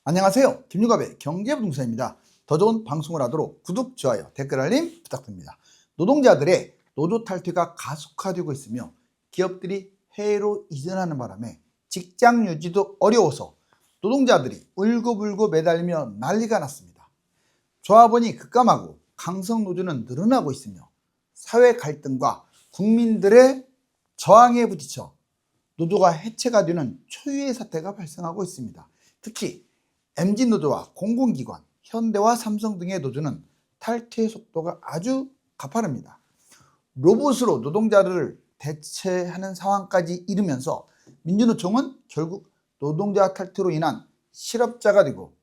안녕하세요. 김유갑의 경제부동산입니다. 더 좋은 방송을 하도록 구독, 좋아요, 댓글 알림 부탁드립니다. 노동자들의 노조 탈퇴가 가속화되고 있으며 기업들이 해외로 이전하는 바람에 직장 유지도 어려워서 노동자들이 울고불고 매달리며 난리가 났습니다. 조합원이 급감하고 강성 노조는 늘어나고 있으며 사회 갈등과 국민들의 저항에 부딪혀 노조가 해체가 되는 초유의 사태가 발생하고 있습니다. 특히 MZ노조와 공공기관, 현대와 삼성 등의 노조는 탈퇴 속도가 아주 가파릅니다. 로봇으로 노동자들을 대체하는 상황까지 이르면서 민주노총은 결국 노동자 탈퇴로 인한 실업자가 되고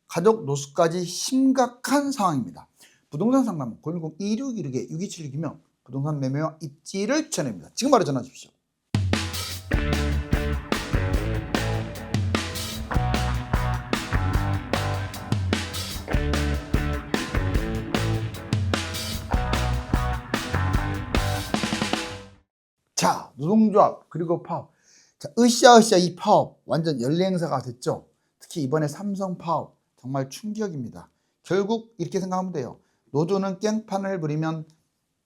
가족 노숙까지 심각한 상황입니다. 부동산 상담은 010-2616-6276이며 부동산 매매와 입지를 추천합니다. 지금 바로 전화 주십시오. 자, 노동조합 그리고 파업. 자, 으쌰으쌰 이 파업 완전 연례 행사가 됐죠. 특히 이번에 삼성 파업 정말 충격입니다. 결국 이렇게 생각하면 돼요. 노조는 깽판을 부리면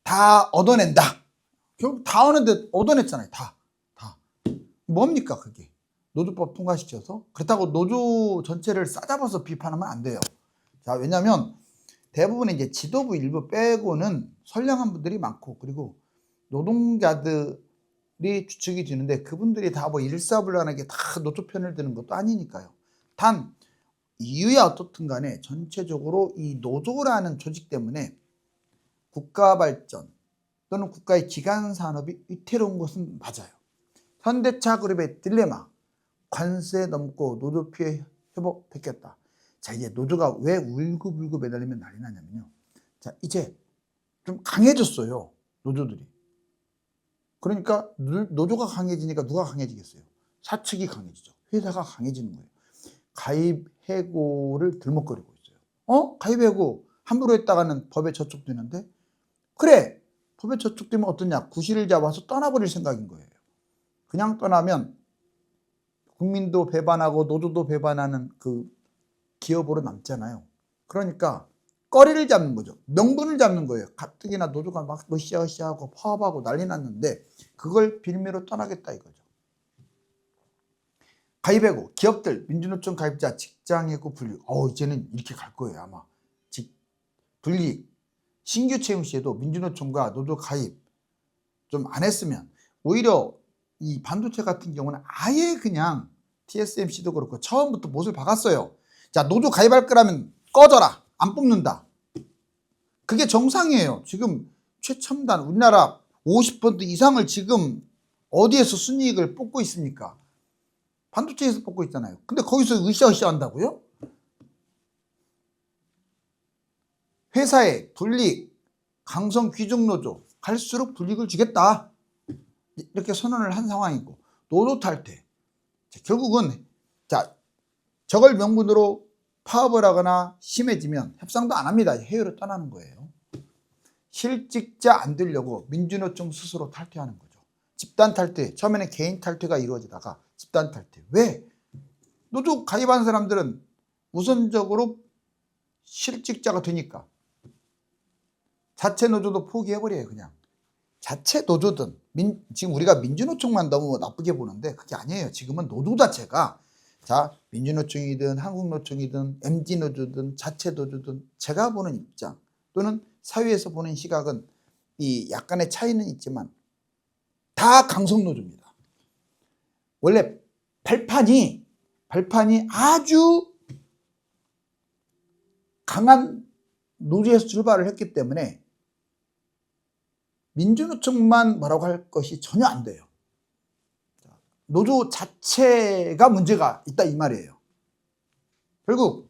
다 얻어낸다. 결국 다 얻어냈잖아요. 다. 뭡니까 그게? 노조법 통과시켜서? 그렇다고 노조 전체를 싸잡아서 비판하면 안 돼요. 자, 왜냐하면 대부분 이제 지도부 일부 빼고는 선량한 분들이 많고, 그리고 노동자들이 주축이 되는데 그분들이 다 뭐 일사불란하게 다 노조 편을 드는 것도 아니니까요. 단 이유야 어떻든 간에 전체적으로 이 노조라는 조직 때문에 국가 발전 또는 국가의 기간 산업이 위태로운 것은 맞아요. 현대차 그룹의 딜레마, 관세 넘고 노조 피해 회복됐겠다. 자, 이제 노조가 왜 울고불고 매달리면 난리 나냐면요. 자, 이제 좀 강해졌어요. 노조들이. 그러니까 노조가 강해지니까 누가 강해지겠어요? 사측이 강해지죠. 회사가 강해지는 거예요. 가입 해고를 들먹거리고 있어요. 가입 해고 함부로 했다가는 법에 저촉되는데, 그래, 법에 저촉되면 어떠냐? 구실을 잡아서 떠나버릴 생각인 거예요. 그냥 떠나면 국민도 배반하고 노조도 배반하는 그 기업으로 남잖아요. 그러니까 거리를 잡는 거죠. 명분을 잡는 거예요. 가뜩이나 노조가 막 으쌰으쌰하고 파업하고 난리 났는데 그걸 빌미로 떠나겠다 이거죠. 가입해고, 기업들, 민주노총 가입자, 직장해고 분리. 이제는 이렇게 갈 거예요 아마. 분리, 신규 채용 시에도 민주노총과 노조 가입 좀 안 했으면, 오히려 이 반도체 같은 경우는 아예 그냥 TSMC도 그렇고 처음부터 못을 박았어요. 자, 노조 가입할 거라면 꺼져라. 안 뽑는다. 그게 정상이에요. 지금 최첨단 우리나라 50% 이상을 지금 어디에서 순이익을 뽑고 있습니까? 반도체에서 뽑고 있잖아요. 근데 거기서 으쌰으쌰 한다고요? 회사에 불이익, 강성 귀족노조 갈수록 불이익을 주겠다. 이렇게 선언을 한 상황이고, 노조 탈퇴. 자, 결국은 저걸 명분으로 파업을 하거나 심해지면 협상도 안 합니다. 해외로 떠나는 거예요. 실직자 안 되려고 민주노총 스스로 탈퇴하는 거죠. 집단 탈퇴. 처음에는 개인 탈퇴가 이루어지다가 집단 탈퇴. 왜? 노조 가입한 사람들은 우선적으로 실직자가 되니까 자체 노조도 포기해버려요. 그냥 자체 노조든 지금 우리가 민주노총만 너무 나쁘게 보는데 그게 아니에요. 지금은 노조 자체가, 자, 민주노총이든 한국노총이든 MZ노조든 자체 노조든 제가 보는 입장 또는 사회에서 보는 시각은 이 약간의 차이는 있지만 다 강성노조입니다. 원래 발판이 아주 강한 노조에서 출발을 했기 때문에 민주노총만 뭐라고 할 것이 전혀 안 돼요. 노조 자체가 문제가 있다 이 말이에요. 결국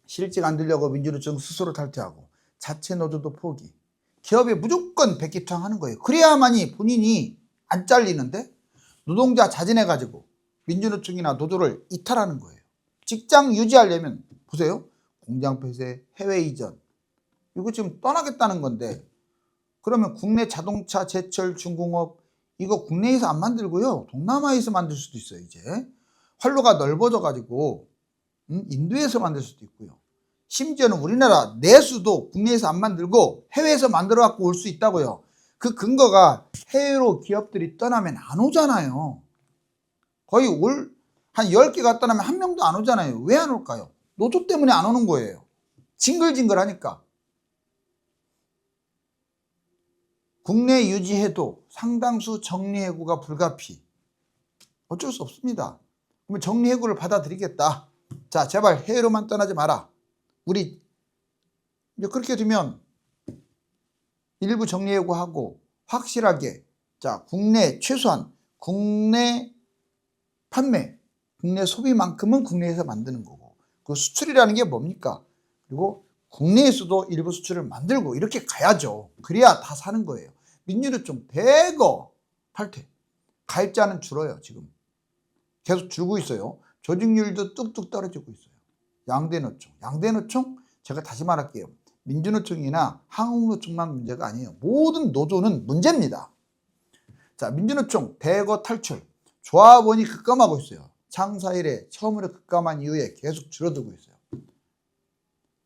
실직 안 되려고 민주노총 스스로 탈퇴하고 자체 노조도 포기. 기업에 무조건 백기투항하는 거예요. 그래야만이 본인이 안 잘리는데 노동자 자진해가지고 민주노총이나 노조를 이탈하는 거예요. 직장 유지하려면 보세요. 공장 폐쇄, 해외 이전, 이거 지금 떠나겠다는 건데, 그러면 국내 자동차, 제철, 중공업 이거 국내에서 안 만들고요. 동남아에서 만들 수도 있어요. 이제 활로가 넓어져 가지고 인도에서 만들 수도 있고요. 심지어는 우리나라 내수도 국내에서 안 만들고 해외에서 만들어 갖고 올 수 있다고요. 그 근거가 해외로 기업들이 떠나면 안 오잖아요. 거의 한 10개가 떠나면 한 명도 안 오잖아요. 왜 안 올까요? 노조 때문에 안 오는 거예요. 징글징글하니까. 국내 유지해도 상당수 정리해고가 불가피. 어쩔 수 없습니다. 그러면 정리해고를 받아들이겠다. 자, 제발 해외로만 떠나지 마라. 우리 이제 그렇게 되면 일부 정리해고하고 확실하게 자, 국내 최소한 국내 판매, 국내 소비만큼은 국내에서 만드는 거고 그 수출이라는 게 뭡니까? 그리고 국내에서도 일부 수출을 만들고 이렇게 가야죠. 그래야 다 사는 거예요. 민주노총 대거 탈퇴. 가입자는 줄어요. 지금 계속 줄고 있어요. 조직률도 뚝뚝 떨어지고 있어요. 양대노총 제가 다시 말할게요. 민주노총이나 한국노총만 문제가 아니에요. 모든 노조는 문제입니다. 자, 민주노총 대거 탈출. 조합원이 급감하고 있어요. 창사 이래 처음으로 급감한 이후에 계속 줄어들고 있어요.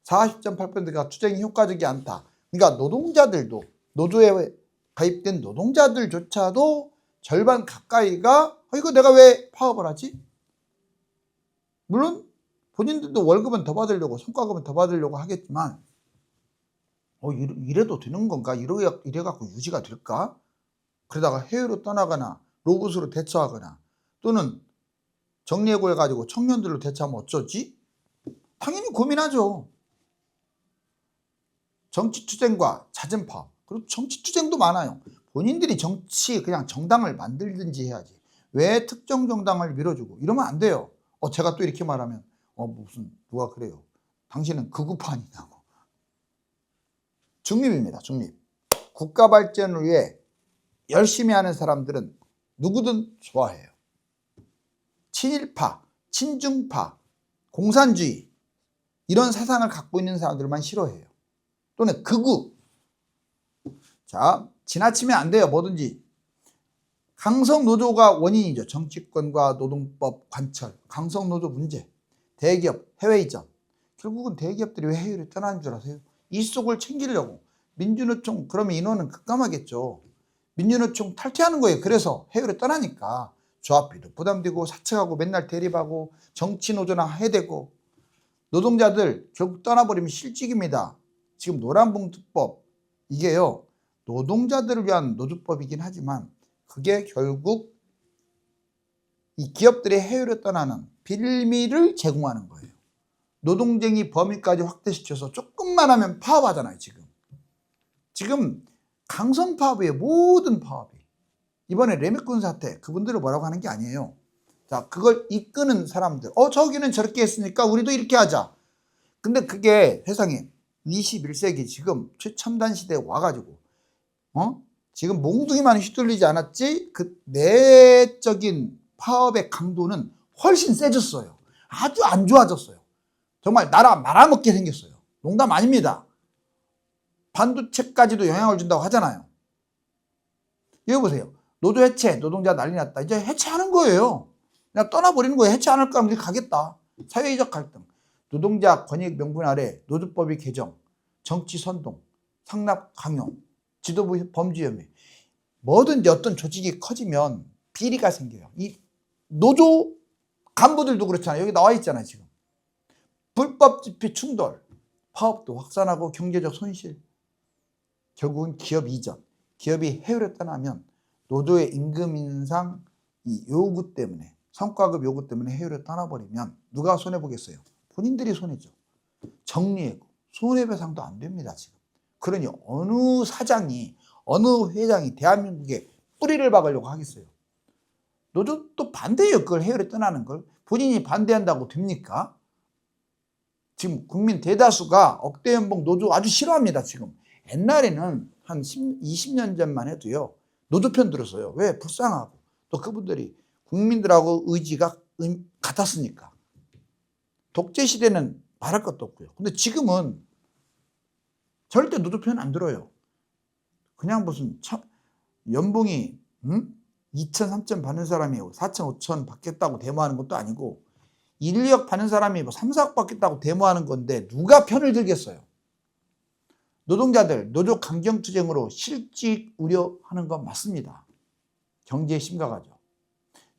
40.8%가 투쟁이 효과적이 않다. 그러니까 노동자들도 노조에 가입된 노동자들조차도 절반 가까이가 이거 내가 왜 파업을 하지? 물론 본인들도 월급은 더 받으려고 성과급은 더 받으려고 하겠지만 이래도 되는 건가? 이래갖고 유지가 될까? 그러다가 해외로 떠나거나 로봇으로 대처하거나 또는 정리해고 해가지고 청년들로 대처하면 어쩌지? 당연히 고민하죠. 정치투쟁과 잦은 파업. 그리고 정치투쟁도 많아요. 본인들이 그냥 정당을 만들든지 해야지. 왜 특정 정당을 밀어주고 이러면 안 돼요. 제가 또 이렇게 말하면 누가 그래요. 당신은 극우파 아니냐고. 중립입니다. 중립. 국가 발전을 위해 열심히 하는 사람들은 누구든 좋아해요. 친일파, 친중파, 공산주의 이런 사상을 갖고 있는 사람들만 싫어해요. 또는 극우. 자, 지나치면 안 돼요. 뭐든지. 강성노조가 원인이죠. 정치권과 노동법 관철, 강성노조 문제, 대기업, 해외 이전. 결국은 대기업들이 왜 해외를 떠나는 줄 아세요? 이 속을 챙기려고. 민주노총 그러면 인원은 급감하겠죠. 민주노총 탈퇴하는 거예요. 그래서 해외를 떠나니까 조합비도 부담되고 사측하고 맨날 대립하고 정치노조나 해대고 노동자들 결국 떠나버리면 실직입니다. 지금 노란봉투법 이게요. 노동자들을 위한 노조법이긴 하지만 그게 결국 이 기업들이 해외로 떠나는 빌미를 제공하는 거예요. 노동쟁이 범위까지 확대시켜서 조금만 하면 파업하잖아요. 지금 강성파업이에요. 모든 파업이. 이번에 레미꾼 사태 그분들을 뭐라고 하는 게 아니에요. 자, 그걸 이끄는 사람들. 저기는 저렇게 했으니까 우리도 이렇게 하자. 근데 그게 세상에 21세기 지금 최첨단 시대에 와가지고 지금 몽둥이만 휘둘리지 않았지 그 내적인 파업의 강도는 훨씬 세졌어요. 아주 안 좋아졌어요. 정말 나라 말아먹게 생겼어요. 농담 아닙니다. 반도체까지도 영향을 준다고 하잖아요. 여기 보세요. 노조 해체, 노동자 난리 났다. 이제 해체하는 거예요. 그냥 떠나버리는 거예요. 해체 안 할 거면 우리 가겠다. 사회적 갈등, 노동자 권익 명분 아래 노조법이 개정, 정치 선동, 상납 강요, 지도부 범죄 혐의. 뭐든지 어떤 조직이 커지면 비리가 생겨요. 이 노조 간부들도 그렇잖아요. 여기 나와 있잖아요. 지금 불법 집회 충돌, 파업도 확산하고 경제적 손실. 결국은 기업 이전. 기업이 해외로 떠나면 노조의 임금 인상 이 요구 때문에 성과급 요구 때문에 해외로 떠나버리면 누가 손해보겠어요? 본인들이 손해죠. 정리해고 손해배상도 안 됩니다. 지금. 그러니 어느 사장이 어느 회장이 대한민국에 뿌리를 박으려고 하겠어요. 노조도 반대해요. 그걸 해외로 떠나는 걸. 본인이 반대한다고 됩니까? 지금 국민 대다수가 억대 연봉 노조 아주 싫어합니다. 지금. 옛날에는 한 20년 전만 해도요. 노조 편 들었어요. 왜? 불쌍하고. 또 그분들이 국민들하고 의지가 같았으니까. 독재 시대는 말할 것도 없고요. 근데 지금은 절대 노조 편 안 들어요. 그냥 무슨 연봉이 2천, 3천 받는 사람이 4천, 5천 받겠다고 데모하는 것도 아니고 인력 받는 사람이 뭐 3, 4억 받겠다고 데모하는 건데 누가 편을 들겠어요? 노동자들 노조 강경투쟁으로 실직 우려하는 건 맞습니다. 경제 심각하죠.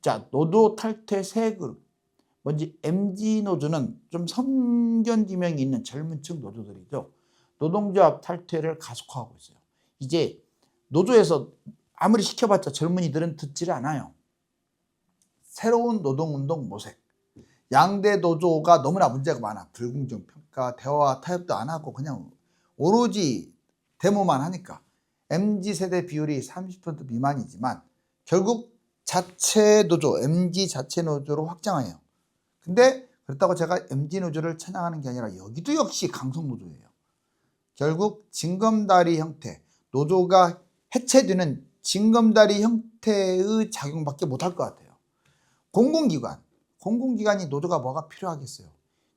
자, 노조 탈퇴 세 그룹. 먼저 MG노조는 좀 선견지명이 있는 젊은 층 노조들이죠. 노동조합 탈퇴를 가속화하고 있어요. 이제 노조에서 아무리 시켜봤자 젊은이들은 듣지를 않아요. 새로운 노동운동 모색. 양대 노조가 너무나 문제가 많아. 불공정 평가, 대화, 타협도 안 하고 그냥 오로지 데모만 하니까. MZ세대 비율이 30% 미만이지만 결국 자체 노조, MG 자체 노조로 확장해요. 근데 그렇다고 제가 MG노조를 찬양하는 게 아니라 여기도 역시 강성노조예요. 결국 징검다리 형태, 노조가 해체되는 징검다리 형태의 작용밖에 못할 것 같아요. 공공기관이 노조가 뭐가 필요하겠어요.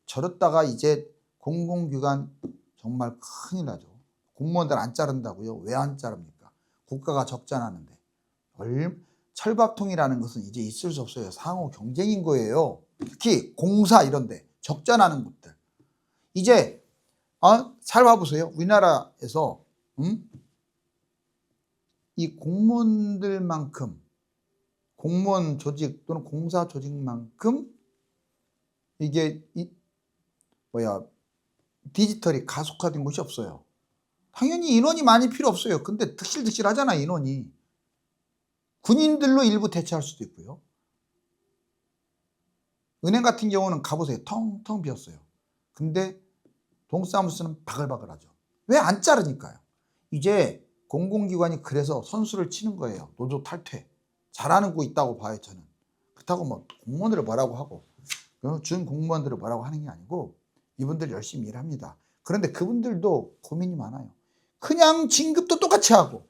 저렇다가 이제 공공기관 정말 큰일 나죠. 공무원들 안 자른다고요? 왜 안 자릅니까? 국가가 적자나는데. 철밥통이라는 것은 이제 있을 수 없어요. 상호 경쟁인 거예요. 특히 공사 이런데 적자나는 곳들. 이제 잘 봐보세요. 우리나라에서 이 공무원들만큼 공무원 조직 또는 공사 조직만큼 이게 디지털이 가속화된 곳이 없어요. 당연히 인원이 많이 필요 없어요. 근데 득실득실 하잖아 인원이. 군인들로 일부 대체할 수도 있고요. 은행 같은 경우는 가보세요. 텅텅 비었어요. 근데 동사무소는 바글바글하죠. 왜 안 자르니까요. 이제 공공기관이 그래서 선수를 치는 거예요. 노조 탈퇴. 잘하는 거 있다고 봐요 저는. 그렇다고 뭐 공무원들을 뭐라고 하고 준 공무원들을 뭐라고 하는 게 아니고 이분들 열심히 일합니다. 그런데 그분들도 고민이 많아요. 그냥 진급도 똑같이 하고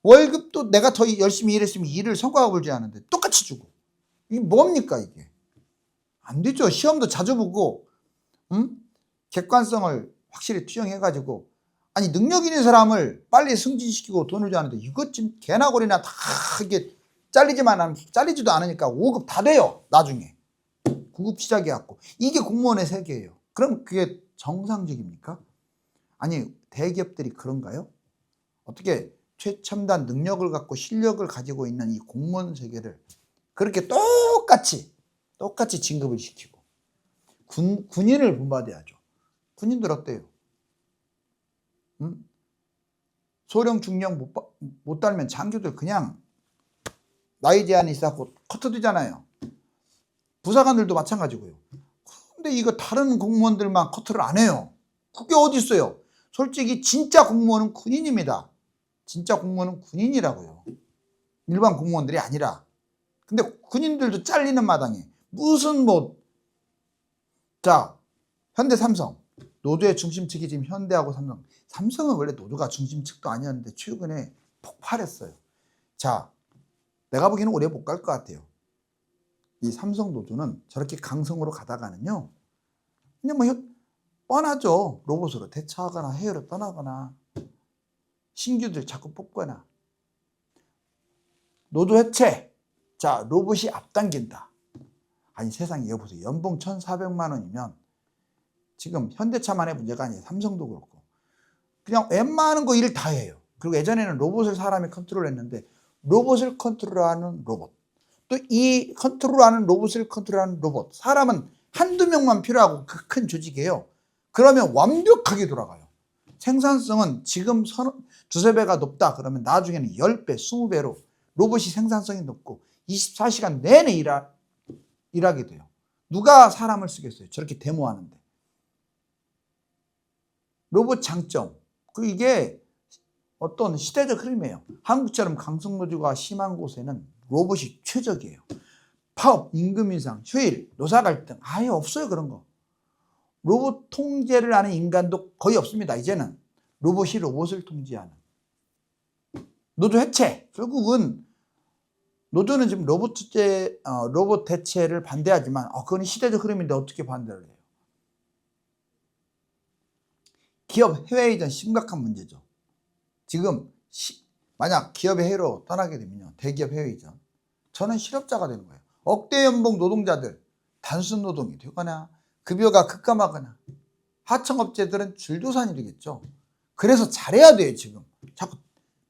월급도 내가 더 열심히 일했으면 일을 성과급을 줘야 하는데 똑같이 주고 이게 뭡니까 이게. 안 되죠. 시험도 자주 보고 객관성을 확실히 투영해가지고 아니 능력 있는 사람을 빨리 승진시키고 돈을 주는데 이것 좀 개나 고리나 다 이게 잘리지도 않으니까 5급 다 돼요. 나중에 9급 시작해갖고 이게 공무원의 세계예요. 그럼 그게 정상적입니까? 아니 대기업들이 그런가요? 어떻게 최첨단 능력을 갖고 실력을 가지고 있는 이 공무원 세계를 그렇게 똑같이 진급을 시키고 군인을 본받아야죠. 군인들 어때요? 소령 중령 못 달면 장교들 그냥 나이 제한이 있어서 커트되잖아요. 부사관들도 마찬가지고요. 근데 이거 다른 공무원들만 커트를 안 해요. 그게 어디 있어요? 솔직히 진짜 공무원은 군인입니다. 진짜 공무원은 군인이라고요. 일반 공무원들이 아니라. 근데 군인들도 잘리는 마당에 무슨 자 현대 삼성 노조의 중심축이 지금 현대하고 삼성은 원래 노조가 중심축도 아니었는데 최근에 폭발했어요. 자 내가 보기에는 오래 못 갈 것 같아요. 이 삼성 노조는 저렇게 강성으로 가다가는요 그냥 뻔하죠. 로봇으로 대처하거나 해외로 떠나거나 신규들 자꾸 뽑거나. 노조 해체. 자 로봇이 앞당긴다. 아니 세상에 여보세요. 연봉 1,400만 원이면 지금 현대차만의 문제가 아니에요. 삼성도 그렇고 그냥 웬만한 거 일 다 해요. 그리고 예전에는 로봇을 사람이 컨트롤했는데 로봇을 컨트롤하는 로봇 또 이 컨트롤하는 로봇을 컨트롤하는 로봇 사람은 한두 명만 필요하고 그 큰 조직이에요. 그러면 완벽하게 돌아가요. 생산성은 지금 두세 배가 높다 그러면 나중에는 10배, 20배로 로봇이 생산성이 높고 24시간 내내 일하게 돼요. 누가 사람을 쓰겠어요? 저렇게 데모하는데. 로봇 장점. 이게 어떤 시대적 흐름이에요. 한국처럼 강성노조가 심한 곳에는 로봇이 최적이에요. 파업, 임금 인상, 효율, 노사 갈등 아예 없어요. 그런 거. 로봇 통제를 하는 인간도 거의 없습니다. 이제는 로봇이 로봇을 통제하는. 노조 해체. 결국은 노조는 지금 로봇 대체를 반대하지만 그건 시대적 흐름인데 어떻게 반대를 해요? 기업 해외 이전 심각한 문제죠. 지금 만약 기업의 해외로 떠나게 되면요. 대기업 해외 이전. 저는 실업자가 되는 거예요. 억대 연봉 노동자들 단순 노동이 되거나 급여가 급감하거나 하청업체들은 줄도산이겠죠. 그래서 잘해야 돼요. 지금 자꾸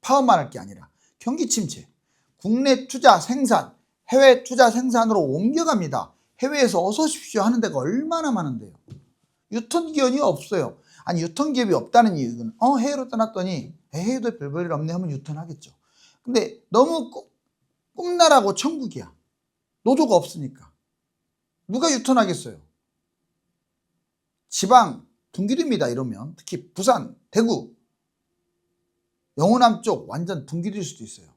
파업만 할 게 아니라 경기 침체, 국내 투자 생산, 해외 투자 생산으로 옮겨갑니다. 해외에서 어서 오십시오 하는 데가 얼마나 많은데요. 유통기한이 없어요. 아니 유통기업이 없다는 이유는 해외로 떠났더니 해외도 별볼일 없네 하면 유턴하겠죠. 근데 너무 꿈나라고 천국이야. 노조가 없으니까 누가 유턴하겠어요. 지방 붕괴됩니다. 이러면 특히 부산, 대구, 영호남 쪽 완전 붕괴될 수도 있어요.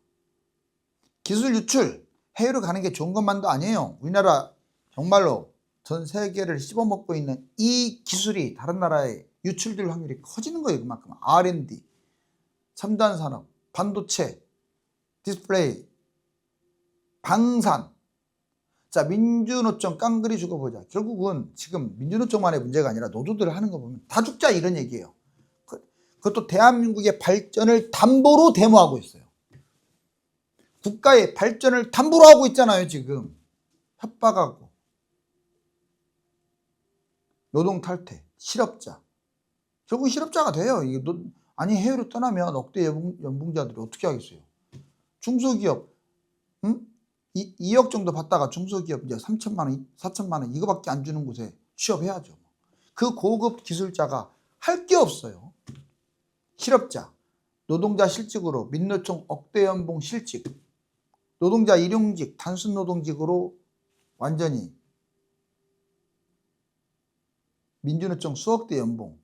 기술 유출 해외로 가는 게 좋은 것만도 아니에요. 우리나라 정말로 전 세계를 씹어먹고 있는 이 기술이 다른 나라에 유출될 확률이 커지는 거예요. 그만큼 R&D, 첨단 산업, 반도체, 디스플레이, 방산. 자, 민주노총 깡그리 죽어보자. 결국은 지금 민주노총만의 문제가 아니라 노조들을 하는 거 보면 다 죽자 이런 얘기예요. 그것도 대한민국의 발전을 담보로 데모하고 있어요. 국가의 발전을 담보로 하고 있잖아요. 지금 협박하고 노동 탈퇴, 실업자. 결국 실업자가 돼요. 아니 해외로 떠나면 억대 연봉자들이 어떻게 하겠어요. 중소기업 2억 정도 받다가 중소기업 이제 3천만 원, 4천만 원 이거밖에 안 주는 곳에 취업해야죠. 그 고급 기술자가 할 게 없어요. 실업자, 노동자 실직으로 민노총 억대 연봉 실직, 노동자 일용직, 단순 노동직으로 완전히 민주노총 수억대 연봉.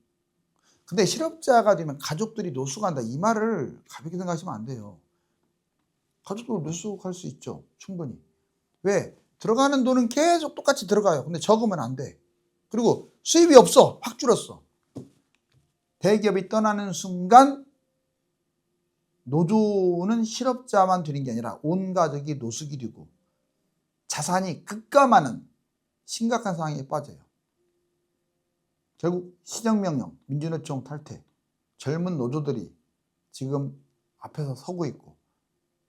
근데 실업자가 되면 가족들이 노숙한다. 이 말을 가볍게 생각하시면 안 돼요. 가족들 노숙할 수 있죠. 충분히. 왜? 들어가는 돈은 계속 똑같이 들어가요. 근데 적으면 안 돼. 그리고 수입이 없어. 확 줄었어. 대기업이 떠나는 순간 노조는 실업자만 되는 게 아니라 온 가족이 노숙이 되고 자산이 급감하는 심각한 상황에 빠져요. 결국 시정명령, 민주노총 탈퇴, 젊은 노조들이 지금 앞에서 서고 있고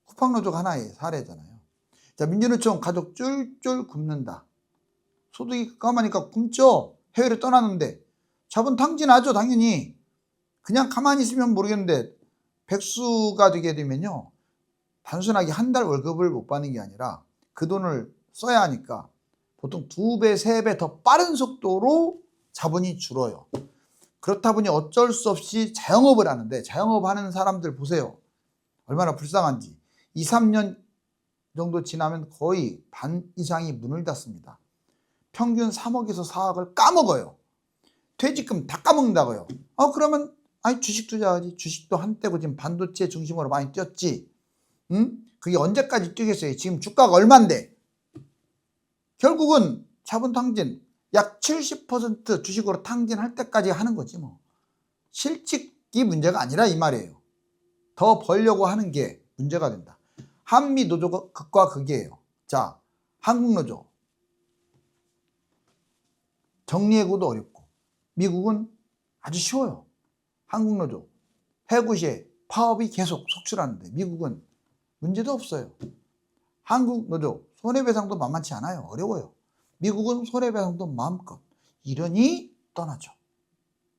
쿠팡노조가 하나의 사례잖아요. 자, 민주노총 가족 쫄쫄 굶는다. 소득이 급감하니까 굶죠. 해외로 떠났는데 자본 탕진하죠. 당연히. 그냥 가만히 있으면 모르겠는데 백수가 되게 되면요. 단순하게 한 달 월급을 못 받는 게 아니라 그 돈을 써야 하니까 보통 2배, 3배 더 빠른 속도로 자본이 줄어요. 그렇다 보니 어쩔 수 없이 자영업을 하는데 자영업 하는 사람들 보세요. 얼마나 불쌍한지. 2, 3년 정도 지나면 거의 반 이상이 문을 닫습니다. 평균 3억에서 4억을 까먹어요. 퇴직금 다 까먹는다고요. 그러면 주식 투자하지. 주식도 한때고 지금 반도체 중심으로 많이 뛰었지. 그게 언제까지 뛰겠어요? 지금 주가가 얼만데. 결국은 자본 탕진 약 70% 주식으로 탕진할 때까지 하는 거지 뭐. 실직이 문제가 아니라 이 말이에요. 더 벌려고 하는 게 문제가 된다. 한미 노조가 극과 극이에요. 자, 한국 노조 정리해고도 어렵고 미국은 아주 쉬워요. 한국 노조 해고 시에 파업이 계속 속출하는데 미국은 문제도 없어요. 한국 노조 손해배상도 만만치 않아요. 어려워요. 미국은 손해배상도 마음껏. 이러니 떠나죠.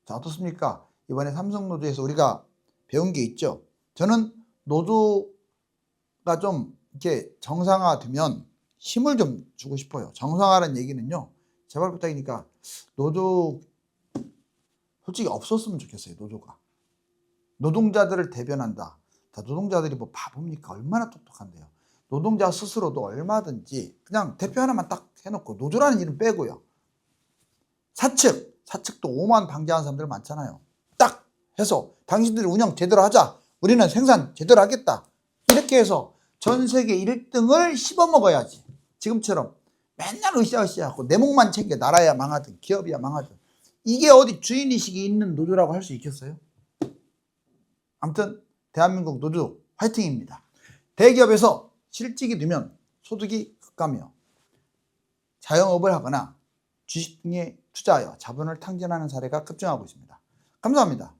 자, 어떻습니까? 이번에 삼성노조에서 우리가 배운 게 있죠. 저는 노조가 좀 이렇게 정상화되면 힘을 좀 주고 싶어요. 정상화라는 얘기는요. 제발 부탁이니까 노조 솔직히 없었으면 좋겠어요. 노조가. 노동자들을 대변한다. 자, 노동자들이 뭐 바보입니까? 얼마나 똑똑한데요. 노동자 스스로도 얼마든지 그냥 대표 하나만 딱 해놓고 노조라는 이름 빼고요. 사측도 오만 방지하는 사람들 많잖아요. 딱 해서 당신들이 운영 제대로 하자. 우리는 생산 제대로 하겠다. 이렇게 해서 전 세계 1등을 씹어먹어야지. 지금처럼 맨날 으쌰으쌰하고 내 목만 챙겨 나라야 망하든 기업이야 망하든 이게 어디 주인의식이 있는 노조라고 할 수 있겠어요? 아무튼 대한민국 노조 화이팅입니다. 대기업에서 실직이 되면 소득이 급감해요. 자영업을 하거나 주식 등에 투자하여 자본을 탕진하는 사례가 급증하고 있습니다. 감사합니다.